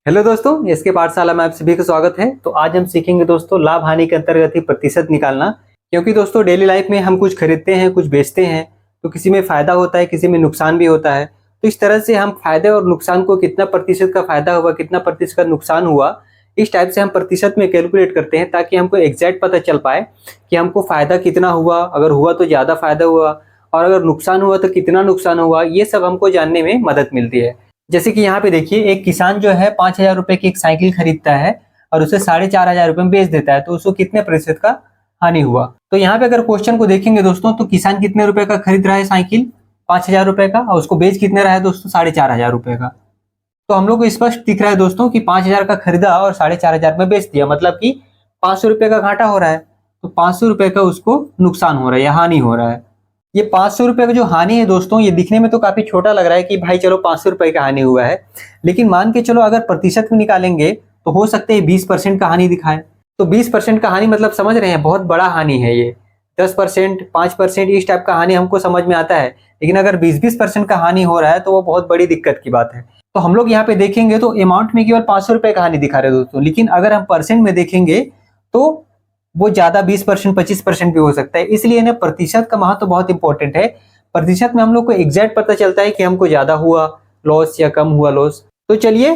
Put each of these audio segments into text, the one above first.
Hello दोस्तों, इसके पाठशाला में आप सभी का स्वागत है। तो आज हम सीखेंगे दोस्तों लाभ हानि के अंतर्गत ही प्रतिशत निकालना। क्योंकि दोस्तों डेली लाइफ में हम कुछ खरीदते हैं, कुछ बेचते हैं, तो किसी में फायदा होता है, किसी में नुकसान भी होता है। तो इस तरह से हम फायदे और नुकसान को, कितना प्रतिशत का फायदा हुआ, कितना प्रतिशत का नुकसान हुआ, इस टाइप से हम प्रतिशत में कैलकुलेट करते हैं, ताकि हमको एग्जैक्ट पता चल पाए कि हमको फायदा कितना हुआ, अगर हुआ तो ज़्यादा फायदा हुआ, और अगर नुकसान हुआ तो कितना नुकसान हुआ। ये सब हमको जानने में मदद मिलती है। जैसे कि यहाँ पे देखिए, एक किसान जो है 5,000 रुपए की एक साइकिल खरीदता है और उसे 4,500 रुपए में बेच देता है, तो उसको कितने प्रतिशत का हानि हुआ। तो यहाँ पे अगर क्वेश्चन को देखेंगे दोस्तों, तो किसान कितने रुपए का खरीद रहा है साइकिल, 5,000 रुपए का, और उसको बेच कितने रहा है दोस्तों, 4,500 रुपए का। तो हम लोग को स्पष्ट दिख रहा है दोस्तों कि 5,000 का खरीदा और 4,500 में बेच दिया, मतलब कि 500 रुपए का घाटा हो रहा है। तो 500 रुपए का उसको नुकसान हो रहा है या हानि हो रहा है। ये 500 रुपए का जो हानि है दोस्तों, ये दिखने में तो काफी छोटा लग रहा है कि भाई चलो 500 रुपए का हानि हुआ है, लेकिन मान के चलो अगर प्रतिशत में निकालेंगे तो हो सकता है 20% का हानि दिखाए। तो 20% का हानि मतलब समझ रहे हैं, बहुत बड़ा हानि है ये। 10%, 5% इस टाइप का हानि हमको समझ में आता है, लेकिन अगर 20% का हानि हो रहा है तो वो बहुत बड़ी दिक्कत की बात है। तो हम लोग यहाँ पे देखेंगे तो अमाउंट में केवल 500 रुपए का हानि दिखा रहे हैं दोस्तों, लेकिन अगर हम परसेंट में देखेंगे तो वो ज्यादा 20%, 25% भी हो सकता है। इसलिए ना प्रतिशत का महत्व बहुत इंपॉर्टेंट है। प्रतिशत में हम लोग को एग्जैक्ट पता चलता है कि हमको ज्यादा हुआ लॉस या कम हुआ लॉस। तो चलिए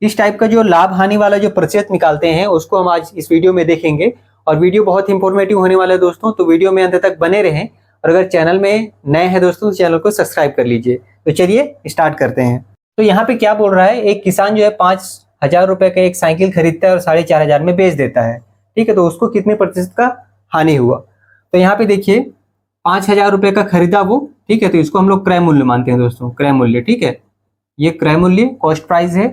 इस टाइप का जो लाभ हानि वाला जो प्रतिशत निकालते हैं उसको हम आज इस वीडियो में देखेंगे। और वीडियो बहुत इंफॉर्मेटिव होने वाला है दोस्तों, तो वीडियो में अंत तक बने रहें। और अगर चैनल में नए हैं दोस्तों, तो चैनल को सब्सक्राइब कर लीजिए। तो चलिए स्टार्ट करते हैं। तो यहाँ पे क्या बोल रहा है, एक किसान जो है 5,000 रुपए का एक साइकिल खरीदता है और 4,500 में बेच देता है। ठीक है, तो उसको कितने प्रतिशत का हानि हुआ। तो यहाँ पे देखिए 5,000 रुपए का खरीदा वो, ठीक है, तो इसको हम लोग क्रय मूल्य मानते हैं दोस्तों, क्रय मूल्य। ठीक है, ये क्रय मूल्य कॉस्ट प्राइस है,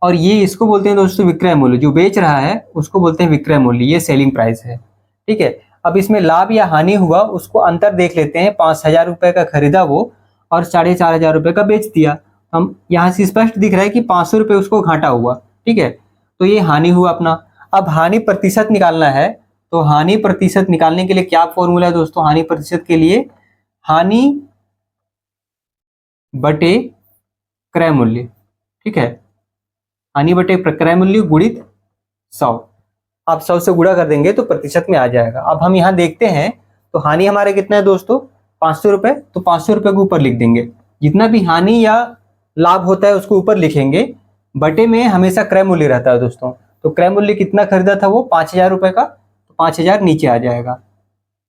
और ये इसको बोलते हैं दोस्तों विक्रय मूल्य। जो बेच रहा है उसको बोलते हैं विक्रय मूल्य, ये सेलिंग प्राइस है। ठीक है, अब इसमें लाभ या हानि हुआ उसको अंतर देख लेते हैं। 5,000 रुपए का खरीदा वो और 4,500 रुपए का बेच दिया। हम यहाँ से स्पष्ट दिख रहा है कि 500 रुपए उसको घाटा हुआ। ठीक है, तो ये हानि हुआ अपना। अब हानि प्रतिशत निकालना है, तो हानि प्रतिशत निकालने के लिए क्या फॉर्मूला है दोस्तों, हानि प्रतिशत के लिए हानि बटे क्रय मूल्य। ठीक है, हानि बटे क्रय मूल्य गुणित 100। आप 100 से गुणा कर देंगे तो प्रतिशत में आ जाएगा। अब हम यहाँ देखते हैं तो हानि हमारे कितना है दोस्तों, 500 रुपए। तो 500 रुपए को ऊपर लिख देंगे। जितना भी हानि या लाभ होता है उसको ऊपर लिखेंगे, बटे में हमेशा क्रय मूल्य रहता है दोस्तों। तो क्रय मूल्य कितना खरीदा था वो, 5,000 रुपए का, तो 5,000 नीचे आ जाएगा।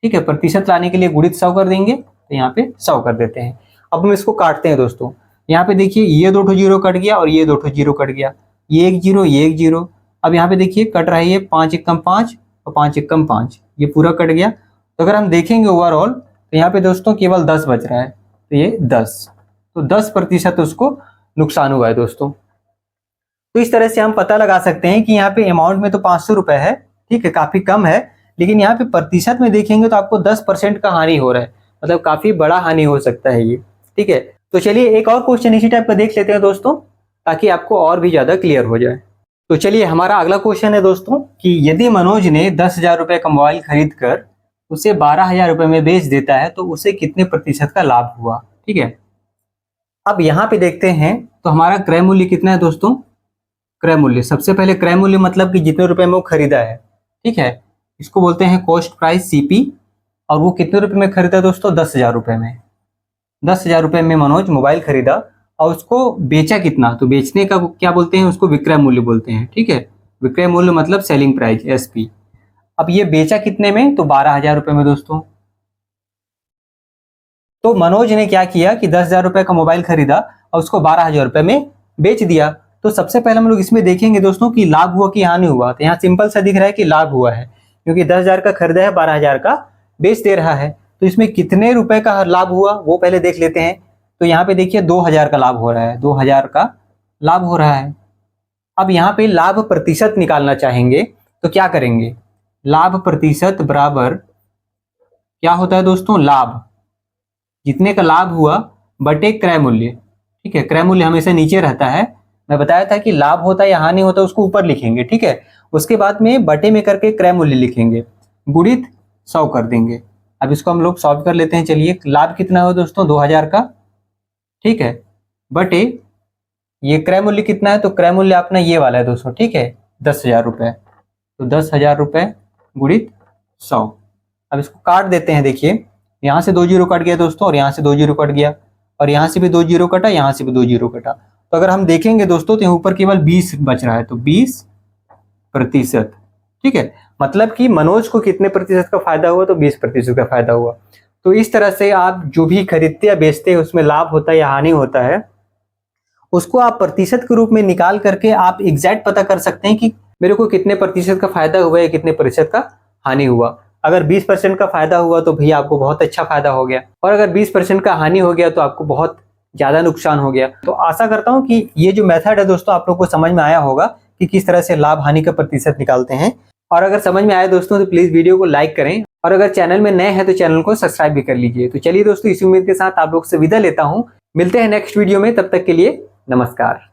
ठीक है, प्रतिशत लाने के लिए गुणित 100 कर देंगे, तो यहाँ पे 100 कर देते हैं। अब हम इसको काटते हैं दोस्तों। यहाँ पे देखिए ये 2 जीरो कट गया और ये 2 जीरो कट गया, ये 1 जीरो, ये 1 जीरो। अब यहाँ पे देखिए कट रहा है ये 5 एकम 5 और 5 एकम 5, ये पूरा कट गया। तो अगर हम देखेंगे ओवरऑल तो यहाँ पे दोस्तों केवल 10 बच रहा है, तो ये 10, तो 10% उसको नुकसान हुआ है दोस्तों। तो इस तरह से हम पता लगा सकते हैं कि यहाँ पे अमाउंट में तो 500 रुपए है, ठीक है, काफी कम है, लेकिन यहाँ पे प्रतिशत में देखेंगे तो आपको 10% का हानि हो रहा है, मतलब काफी बड़ा हानि हो सकता है ये। ठीक है, तो चलिए एक और क्वेश्चन इसी टाइप का देख लेते हैं दोस्तों, ताकि आपको और भी ज्यादा क्लियर हो जाए। तो चलिए हमारा अगला क्वेश्चन है दोस्तों कि यदि मनोज ने 10,000 रुपए का मोबाइल खरीद कर उसे 12,000 रुपए में बेच देता है, तो उसे कितने प्रतिशत का लाभ हुआ। ठीक है, अब यहाँ पे देखते हैं तो हमारा क्रय मूल्य कितना है दोस्तों, क्रय मूल्य, सबसे पहले क्रय मूल्य मतलब कि जितने रुपए में वो खरीदा है। ठीक है, इसको बोलते हैं कॉस्ट प्राइस सीपी। और वो कितने रुपए में खरीदा दोस्तों, 10,000 रुपए में। 10,000 रुपए में मनोज मोबाइल खरीदा और उसको बेचा कितना, तो बेचने का क्या बोलते हैं, उसको विक्रय मूल्य बोलते हैं। ठीक है, विक्रय मूल्य मतलब सेलिंग प्राइस, एसपी। अब ये बेचा कितने में, तो 12,000 रुपए में दोस्तों। तो मनोज ने क्या किया कि 10,000 रुपए का मोबाइल खरीदा और उसको 12,000 रुपए में बेच दिया। तो सबसे पहले हम लोग इसमें देखेंगे दोस्तों कि लाभ हुआ कि हानि हुआ। तो यहाँ सिंपल सा दिख रहा है कि लाभ हुआ है, क्योंकि 10,000 का खरीदा है, 12,000 का बेच दे रहा है। तो इसमें कितने रुपए का लाभ हुआ वो पहले देख लेते हैं। तो यहाँ पे देखिए 2,000 का लाभ हो रहा है, 2,000 का लाभ हो रहा है। अब यहाँ पे लाभ प्रतिशत निकालना चाहेंगे तो क्या करेंगे, लाभ प्रतिशत बराबर क्या होता है दोस्तों, लाभ, जितने का लाभ हुआ बटे क्रय मूल्य। ठीक है, क्रय मूल्य हमेशा नीचे रहता है। मैं बताया था कि लाभ होता है या हानि होता है उसको ऊपर लिखेंगे। ठीक है, उसके बाद में बटे में करके क्रय मूल्य लिखेंगे, गुणित 100 कर देंगे। अब इसको हम लोग सॉल्व कर लेते हैं। चलिए, लाभ कितना हो दोस्तों, 2,000 का, ठीक है, बटे ये क्रय मूल्य कितना है, तो क्रय मूल्य अपना ये वाला है दोस्तों, ठीक है, 10,000 रुपये। तो 10,000 रुपये गुणित 100। अब इसको काट देते हैं। देखिए यहाँ से 2 जीरो कट गया दोस्तों, और यहाँ से 2 जीरो कट गया, और यहाँ से भी 2 जीरो कटा, यहाँ से भी 2 जीरो कटा। तो अगर हम देखेंगे दोस्तों तो यहाँ ऊपर केवल 20 बच रहा है, तो 20%, ठीक है। मतलब कि मनोज को कितने प्रतिशत का फायदा हुआ, तो 20% का फायदा हुआ। तो इस तरह से आप जो भी खरीदते या बेचते हैं उसमें लाभ होता है या हानि होता है, उसको आप प्रतिशत के रूप में निकाल करके आप एग्जैक्ट पता कर सकते हैं कि मेरे को कितने प्रतिशत का फायदा हुआ या कितने प्रतिशत का हानि हुआ। अगर 20% का फायदा हुआ तो भैया आपको बहुत अच्छा फायदा हो गया, और अगर 20% का हानि हो गया तो आपको बहुत ज्यादा नुकसान हो गया। तो आशा करता हूं कि ये जो मेथड है दोस्तों आप लोग को समझ में आया होगा कि किस तरह से लाभ हानि का प्रतिशत निकालते हैं। और अगर समझ में आया दोस्तों तो प्लीज वीडियो को लाइक करें, और अगर चैनल में नए हैं तो चैनल को सब्सक्राइब भी कर लीजिए। तो चलिए दोस्तों, इसी उम्मीद के साथ आप लोग से विदा लेता हूं। मिलते हैं नेक्स्ट वीडियो में, तब तक के लिए नमस्कार।